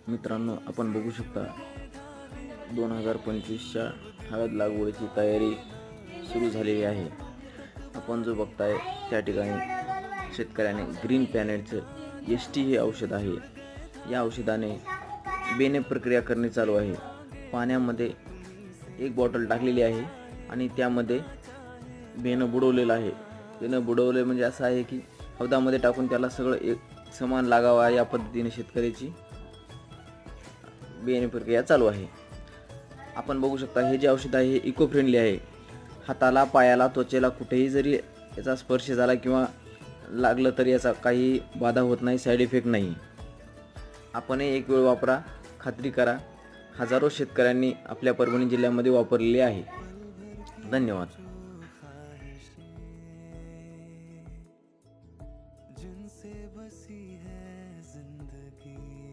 मित्रांनो, आपण बघू शकता 2025च्या हळद लागवडीची तयारी सुरू झालेली आहे। आपण जो बघताय त्या ठिकाणी शेतकऱ्याने ग्रीन प्लॅनेटचं ST हे औषध आहे। या औषधाने बेणे प्रक्रिया करणे चालू आहे। पाण्यामध्ये एक बॉटल टाकलेली आहे आणि त्यामध्ये बेणं बुडवलेलं आहे। बेणं बुडवले म्हणजे असं आहे की हौदामध्ये टाकून त्याला सगळं एक समान लागावा या पद्धतीने शेतकऱ्याची बियाणे प्रक्रिया चालू आहे। आपण बघू शकता हे जे औषध आहे हे इको फ्रेंडली आहे। हाताला, पायाला, त्वचेला कुठेही जरी याचा स्पर्श झाला किंवा लागलं तरी याचा काही बाधा होत नाही, साईड इफेक्ट नाही। आपण एक वेळ वापरा, खात्री करा। हजारो शेतकऱ्यांनी आपल्या परभणी जिल्ह्यामध्ये वापरलेले आहे। धन्यवाद।